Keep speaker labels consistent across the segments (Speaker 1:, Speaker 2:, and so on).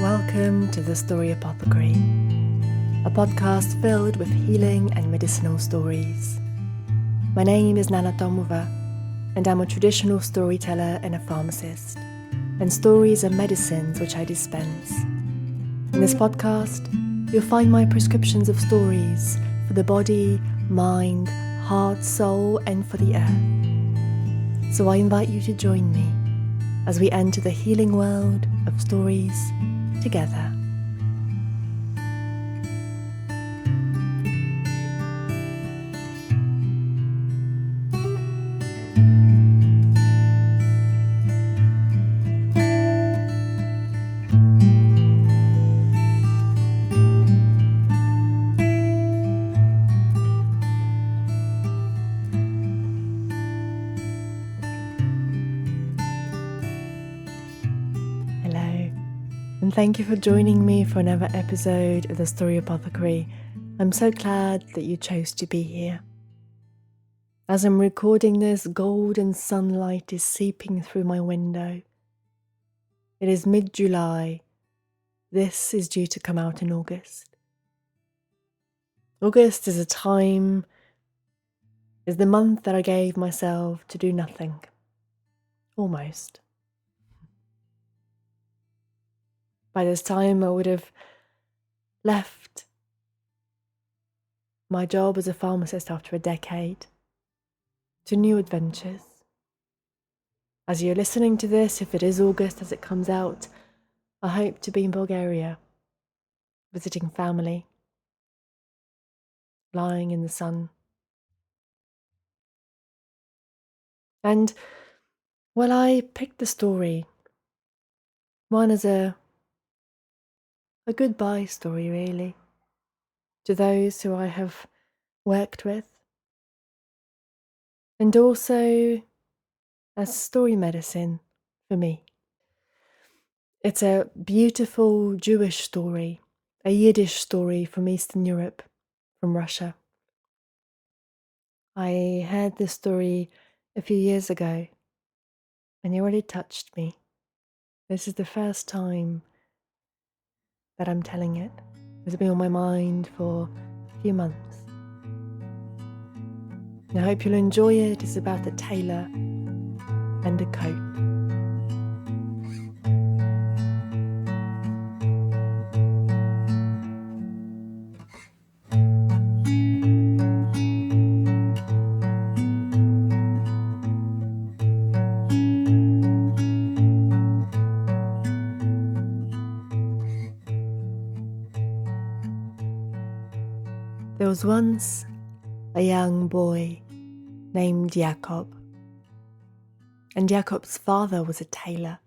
Speaker 1: Welcome to the Story Apothecary, a podcast filled with healing and medicinal stories. My name is Nana Tomova, and I'm a traditional storyteller and a pharmacist, and stories are medicines which I dispense. In this podcast, you'll find my prescriptions of stories for the body, mind, heart, soul, and for the earth. So I invite you to join me as we enter the healing world of stories together. Hello, and thank you for joining me for another episode of the Story Apothecary. I'm so glad that you chose to be here. As I'm recording this, golden sunlight is seeping through my window. It is mid-July. This is due to come out in August. August is the month that I gave myself to do nothing. Almost. By this time, I would have left my job as a pharmacist after a decade to new adventures. As you're listening to this, if it is August as it comes out, I hope to be in Bulgaria, visiting family, lying in the sun. And well, I picked the story, one as a goodbye story, really, to those who I have worked with, and also as story medicine for me. It's a beautiful Jewish story, a Yiddish story from Eastern Europe, from Russia. I heard this story a few years ago, and it really touched me. This is the first time that I'm telling it. It's been on my mind for a few months. And I hope you'll enjoy it. It's about a tailor and a coat. There was once a young boy named Jakob, and Jakob's father was a tailor.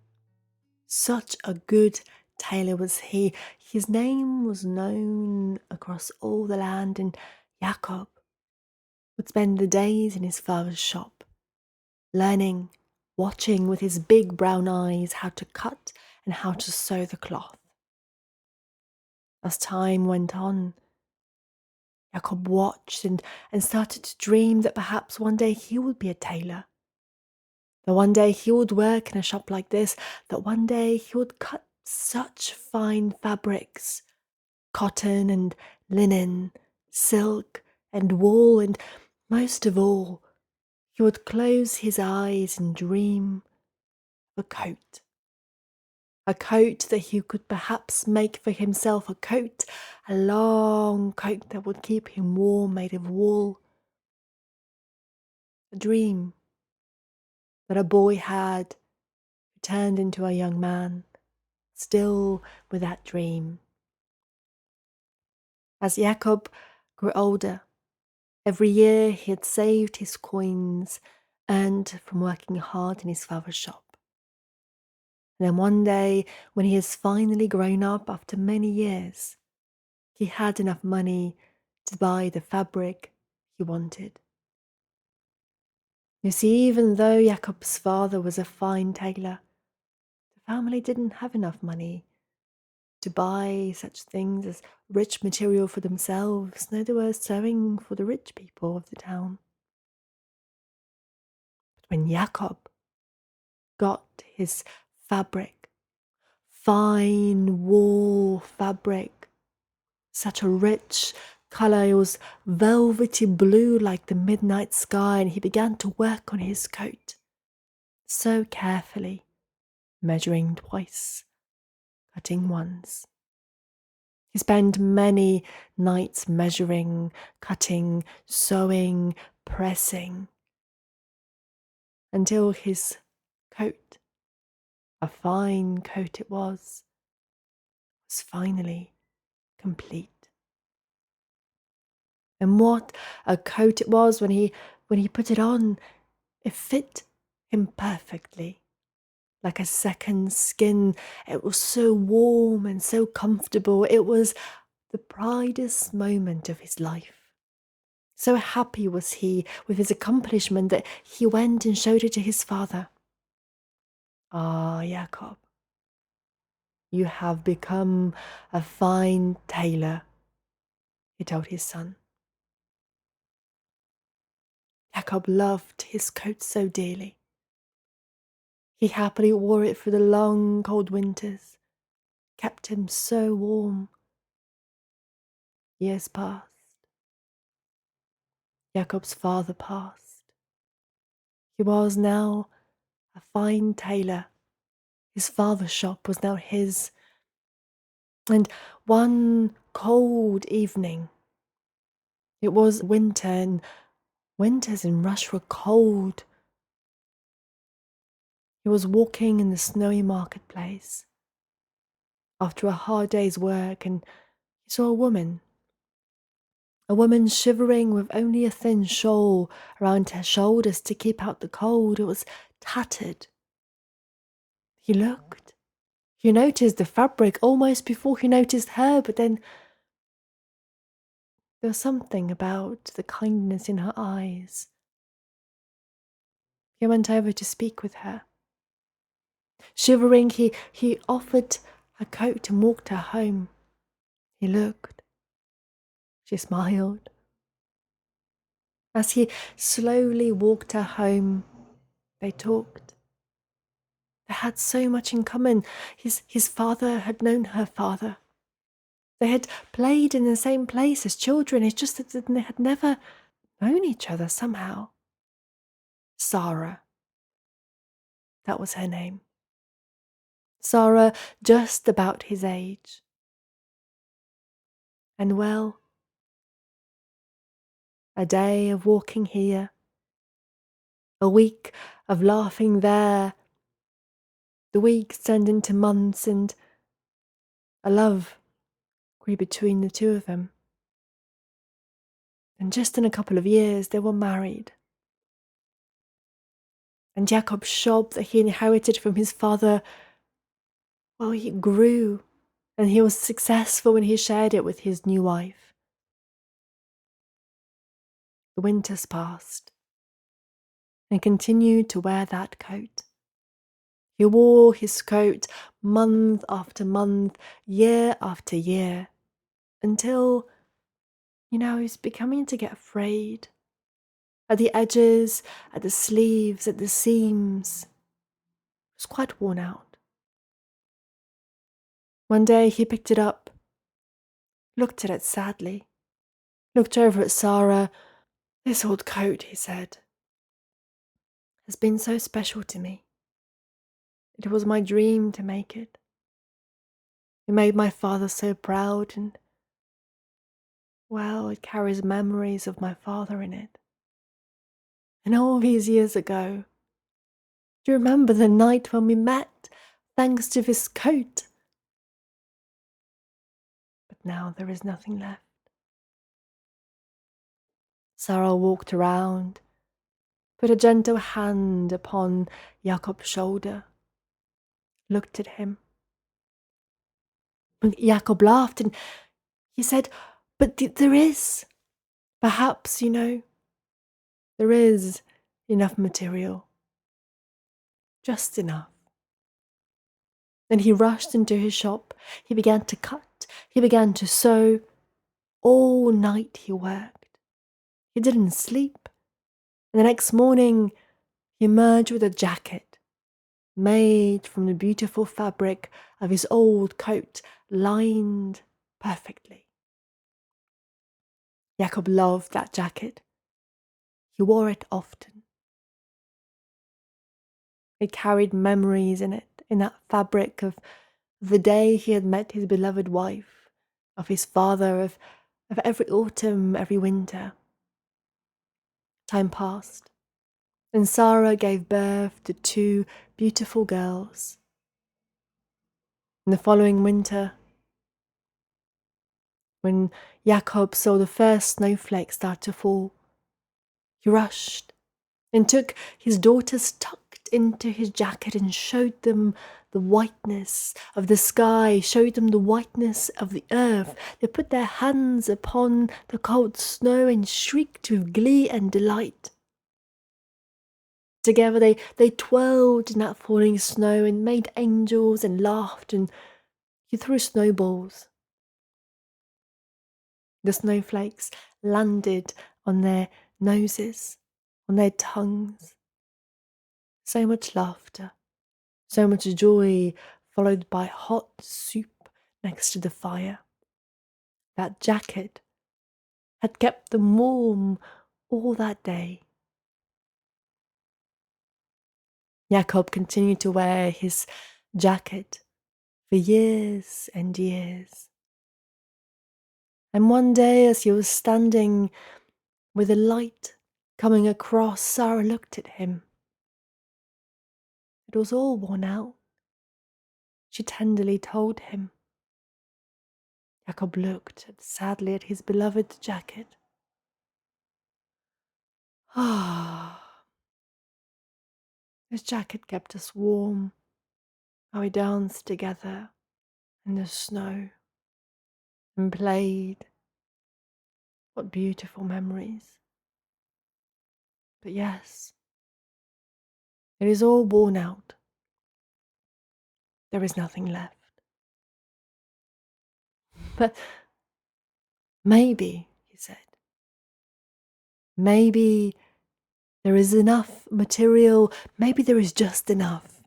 Speaker 1: Such a good tailor was he. His name was known across all the land, and Jakob would spend the days in his father's shop, learning, watching with his big brown eyes how to cut and how to sew the cloth. As time went on, Jakob watched and started to dream that perhaps one day he would be a tailor. That one day he would work in a shop like this, that one day he would cut such fine fabrics, cotton and linen, silk and wool, and most of all, he would close his eyes and dream of a coat. A coat that he could perhaps make for himself, a long coat that would keep him warm, made of wool. A dream that a boy had turned into a young man, still with that dream. As Jakob grew older, every year he had saved his coins earned from working hard in his father's shop. And then one day, when he has finally grown up after many years, he had enough money to buy the fabric he wanted. You see, even though Jakob's father was a fine tailor, the family didn't have enough money to buy such things as rich material for themselves. No, they were sewing for the rich people of the town. But when Jakob got his fabric, fine wool fabric, such a rich colour. It was velvety blue like the midnight sky, and he began to work on his coat so carefully, measuring twice, cutting once. He spent many nights measuring, cutting, sewing, pressing, until his coat, a fine coat it was finally complete. And what a coat it was when he put it on. It fit him perfectly, like a second skin. It was so warm and so comfortable. It was the proudest moment of his life. So happy was he with his accomplishment that he went and showed it to his father. Ah, Jakob, you have become a fine tailor, he told his son. Jakob loved his coat so dearly. He happily wore it through the long, cold winters, kept him so warm. Years passed. Jakob's father passed. He was now a fine tailor. His father's shop was now his. And one cold evening, it was winter, and winters in Russia were cold. He was walking in the snowy marketplace after a hard day's work, and he saw a woman shivering with only a thin shawl around her shoulders to keep out the cold. It was tattered. He looked. He noticed the fabric almost before he noticed her, but then there was something about the kindness in her eyes. He went over to speak with her. Shivering, he offered her coat and walked her home. He looked. She smiled. As he slowly walked her home, they talked. They had so much in common. His father had known her father. They had played in the same place as children. It's just that they had never known each other somehow. Sarah. That was her name. Sarah, just about his age. And well, a day of walking here, a week of laughing there, the weeks turned into months, and a love grew between the two of them. And just in a couple of years, they were married. And Jacob's shop that he inherited from his father, well, he grew, and he was successful when he shared it with his new wife. The winters passed, and continued to wear that coat. He wore his coat month after month, year after year, until, he was beginning to get afraid. At the edges, at the sleeves, at the seams, it was quite worn out. One day he picked it up, looked at it sadly, looked over at Sarah. "This old coat," he said, "has been so special to me. It was my dream to make it. It made my father so proud, and, well, it carries memories of my father in it. And all these years ago, do you remember the night when we met, thanks to this coat? But now there is nothing left." Sarah walked around, put a gentle hand upon Jakob's shoulder, looked at him. And Jakob laughed, and he said, "But there is, perhaps, there is enough material. Just enough." Then he rushed into his shop. He began to cut. He began to sew. All night he worked. He didn't sleep. And the next morning he emerged with a jacket. made from the beautiful fabric of his old coat, lined perfectly. Jacob loved that jacket. He wore it often. It carried memories in it, in that fabric of the day he had met his beloved wife, of his father, of every autumn, every winter. Time passed, and Sarah gave birth to two beautiful girls. In the following winter, when Jacob saw the first snowflakes start to fall, he rushed and took his daughters tucked into his jacket and showed them the whiteness of the sky, showed them the whiteness of the earth. They put their hands upon the cold snow and shrieked with glee and delight. Together they twirled in that falling snow and made angels and laughed, and he threw snowballs. The snowflakes landed on their noses, on their tongues. So much laughter, so much joy, followed by hot soup next to the fire. That jacket had kept them warm all that day. Jacob continued to wear his jacket for years and years. And one day, as he was standing with the light coming across, Sarah looked at him. It was all worn out. She tenderly told him. Jacob looked sadly at his beloved jacket. Ah, this jacket kept us warm, how we danced together in the snow and played. What beautiful memories. But yes, it is all worn out. There is nothing left. But maybe, he said, maybe there is enough material, maybe there is just enough.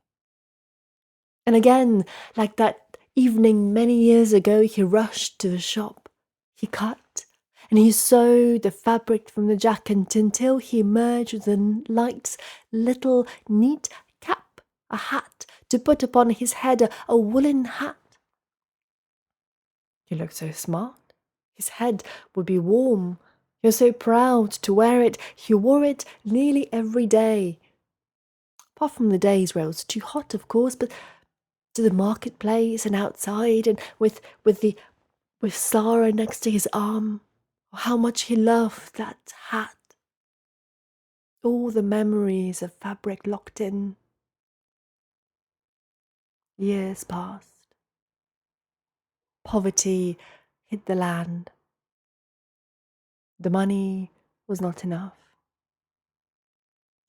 Speaker 1: And again, like that evening many years ago, he rushed to the shop. He cut and he sewed the fabric from the jacket until he emerged with a nice little neat cap, a hat to put upon his head, a woolen hat. He looked so smart. His head would be warm. He was so proud to wear it. He wore it nearly every day. Apart from the days where it was too hot, of course, but to the marketplace and outside, and with Sarah next to his arm. How much he loved that hat. All the memories of fabric locked in. Years passed. Poverty hit the land. The money was not enough.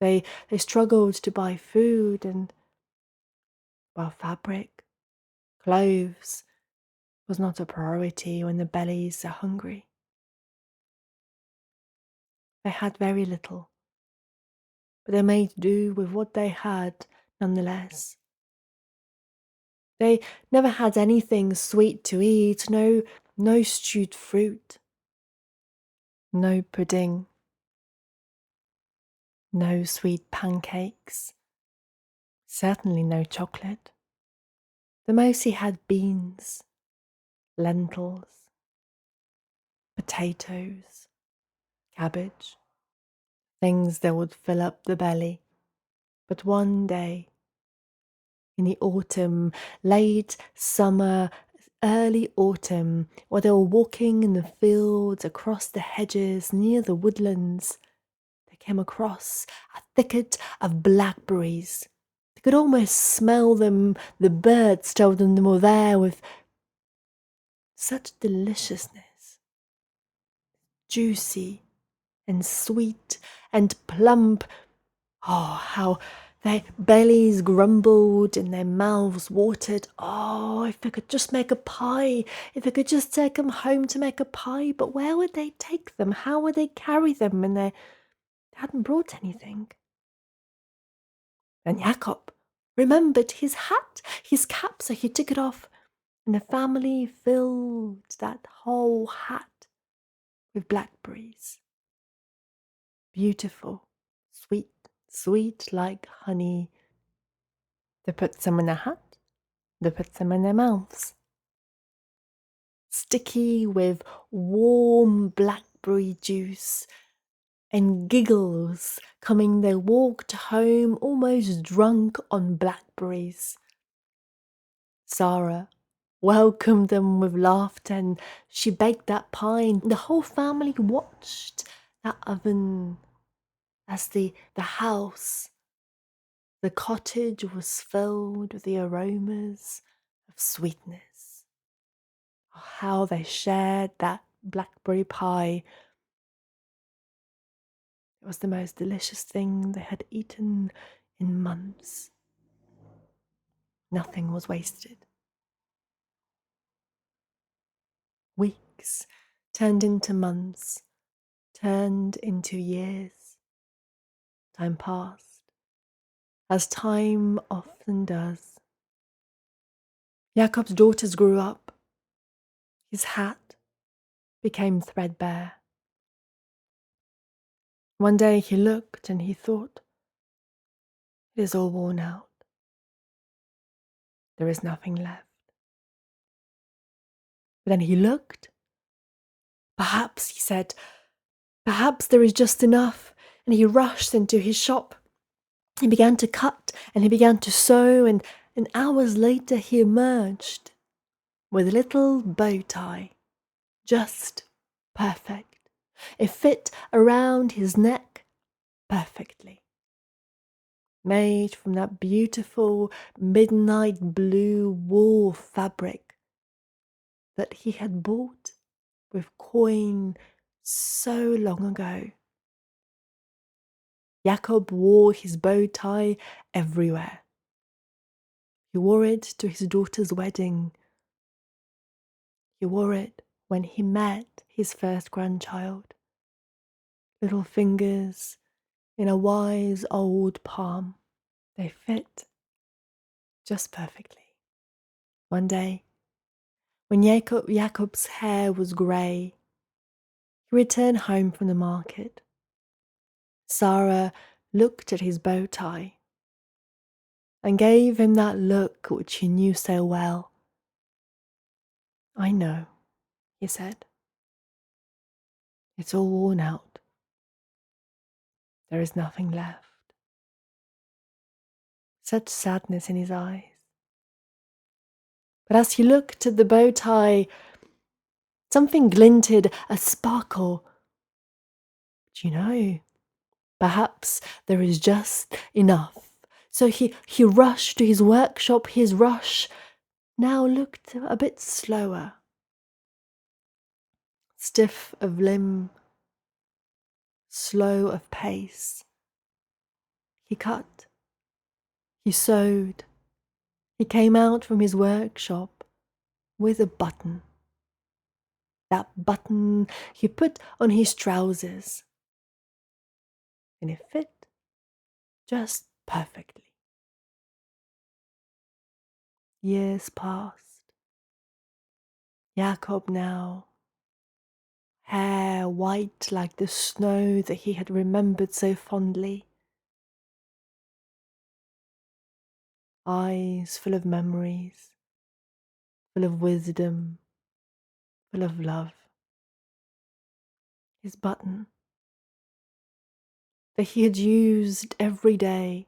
Speaker 1: They struggled to buy food, and well, fabric, clothes was not a priority when the bellies are hungry. They had very little, but they made do with what they had nonetheless. They never had anything sweet to eat, no stewed fruit, no pudding, no sweet pancakes, certainly no chocolate. The most he had beans, lentils, potatoes, cabbage, things that would fill up the belly. But one day, in the autumn, late summer, early autumn, while they were walking in the fields, across the hedges, near the woodlands, they came across a thicket of blackberries. They could almost smell them. The birds told them they were there with such deliciousness, juicy and sweet and plump. Oh, how their bellies grumbled and their mouths watered. Oh, if they could just make a pie, if they could just take them home to make a pie. But where would they take them? How would they carry them when they hadn't brought anything? Then Jacob remembered his hat, his cap, so he took it off, and the family filled that whole hat with blackberries. Beautiful, sweet, sweet like honey. They put some in a hat, they put some in their mouths. Sticky with warm blackberry juice and giggles coming, they walked home almost drunk on blackberries. Sarah welcomed them with laughter, and she baked that pie, and the whole family watched that oven as the house, the cottage was filled with the aromas of sweetness. Oh, how they shared that blackberry pie. It was the most delicious thing they had eaten in months. Nothing was wasted. Weeks turned into months, turned into years. Time passed, as time often does. Jakob's daughters grew up. His hat became threadbare. One day he looked and he thought, it is all worn out. There is nothing left. But then he looked. Perhaps, he said, perhaps there is just enough. And he rushed into his shop. He began to cut and he began to sew, and hours later he emerged with a little bow tie, just perfect. It fit around his neck perfectly. Made from that beautiful midnight blue wool fabric that he had bought with coin so long ago. Jakob wore his bow tie everywhere. He wore it to his daughter's wedding. He wore it when he met his first grandchild. Little fingers in a wise old palm. They fit just perfectly. One day, when Jakob's hair was grey, he returned home from the market. Sarah looked at his bow tie and gave him that look which he knew so well. I know, he said. It's all worn out. There is nothing left. Such sadness in his eyes. But as he looked at the bow tie, something glinted, a sparkle. But you know, perhaps there is just enough. So he rushed to his workshop. His rush now looked a bit slower. Stiff of limb, slow of pace. He cut. He sewed. He came out from his workshop with a button. That button he put on his trousers, and it fit just perfectly. Years passed. Jakob now, hair white like the snow that he had remembered so fondly, eyes full of memories, full of wisdom, full of love. His button that he had used every day,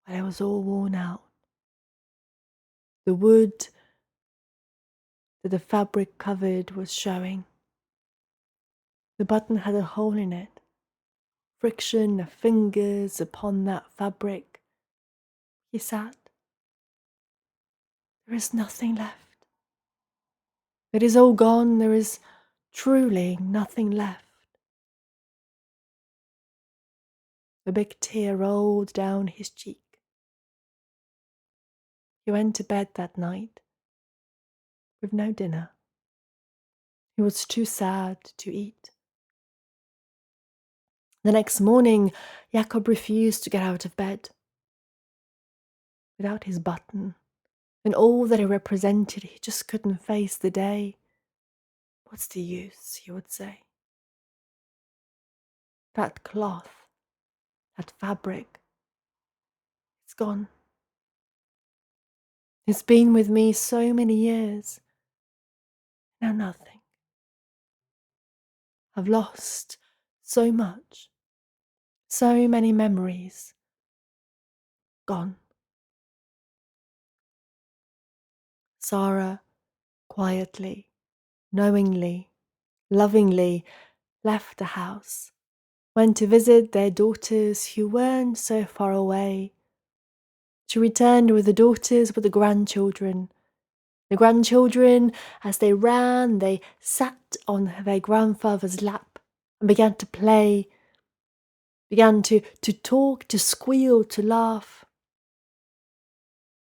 Speaker 1: but it was all worn out. The wood that the fabric covered was showing. The button had a hole in it. Friction of fingers upon that fabric. He sat. There is nothing left. It is all gone. There is truly nothing left. A big tear rolled down his cheek. He went to bed that night with no dinner. He was too sad to eat. The next morning, Jakob refused to get out of bed. without his button, and all that it represented, he just couldn't face the day. What's the use, he would say. That cloth, that fabric, it's gone. It's been with me so many years. Now nothing. I've lost so much, so many memories. Gone. Sarah quietly, knowingly, lovingly left the house, went to visit their daughters who weren't so far away. She returned with the daughters with the grandchildren. The grandchildren, as they ran, they sat on their grandfather's lap and began to play, began to talk, to squeal, to laugh.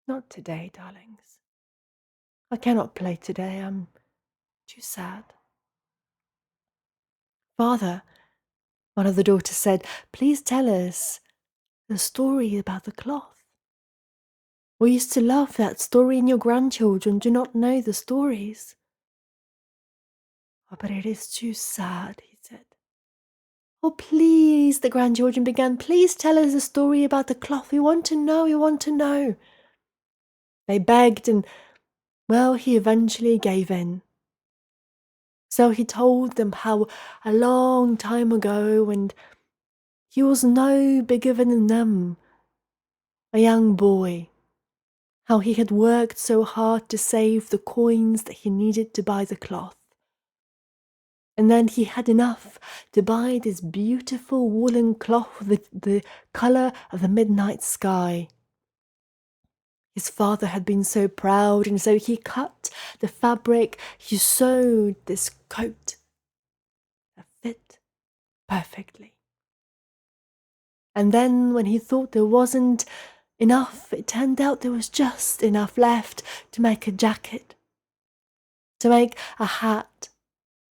Speaker 1: Not today, darlings. I cannot play today. I'm too sad. Father, one of the daughters said, please tell us the story about the cloth. We used to love that story, and your grandchildren do not know the stories. Oh, but it is too sad, he said. Oh, please, the grandchildren began, please tell us the story about the cloth. We want to know, we want to know. They begged, and, well, he eventually gave in. So he told them how a long time ago, and he was no bigger than them, a young boy, how he had worked so hard to save the coins that he needed to buy the cloth. And then he had enough to buy this beautiful woolen cloth with the colour of the midnight sky. His father had been so proud, and so he cut the fabric, he sewed this coat that fit perfectly. And then when he thought there wasn't enough, it turned out there was just enough left to make a jacket, to make a hat,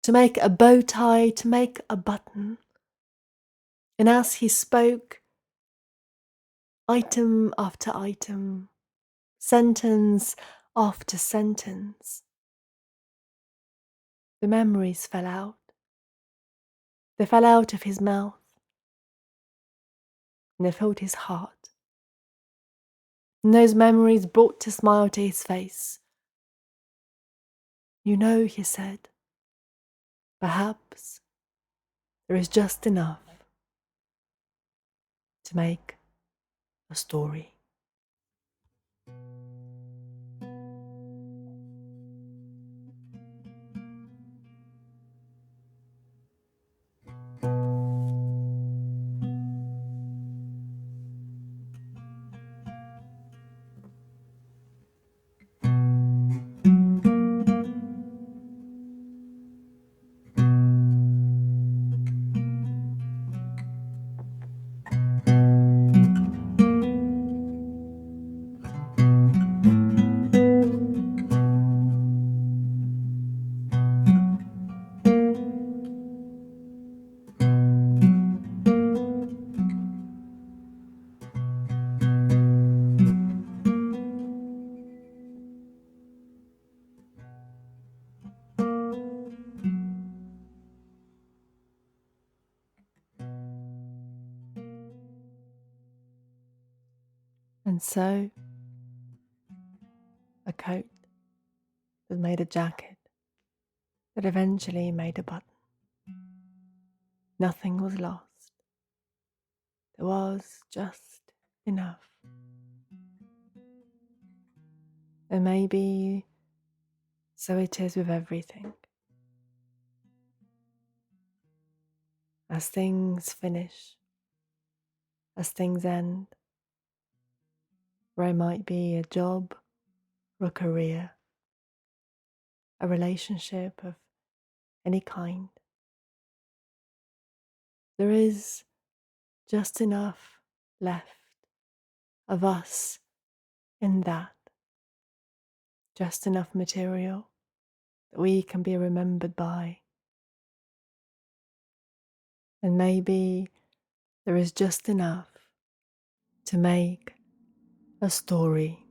Speaker 1: to make a bow tie, to make a button. And as he spoke, item after item, sentence after sentence, the memories fell out. They fell out of his mouth, and they filled his heart. And those memories brought a smile to his face. You know, he said, perhaps there is just enough to make a story. And so, a coat that made a jacket that eventually made a button. Nothing was lost. There was just enough. And maybe so it is with everything. As things finish, as things end, where it might be a job or a career, a relationship of any kind, there is just enough left of us in that, just enough material that we can be remembered by. And maybe there is just enough to make a story.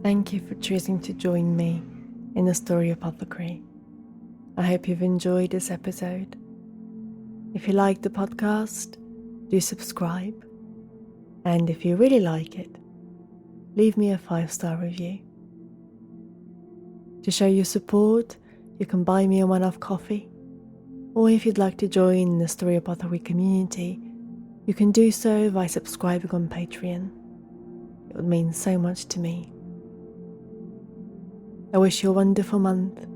Speaker 1: Thank you for choosing to join me in the Story Apothecary. I hope you've enjoyed this episode. If you like the podcast, do subscribe. And if you really like it, leave me a 5-star review. To show your support, you can buy me a one-off coffee. Or if you'd like to join the Story Apothecary community, you can do so by subscribing on Patreon. It would mean so much to me. I wish you a wonderful month.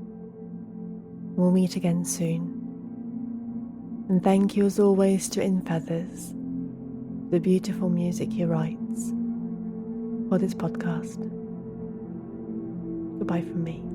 Speaker 1: We'll meet again soon. And thank you as always to In Feathers for the beautiful music he writes for this podcast. Goodbye from me.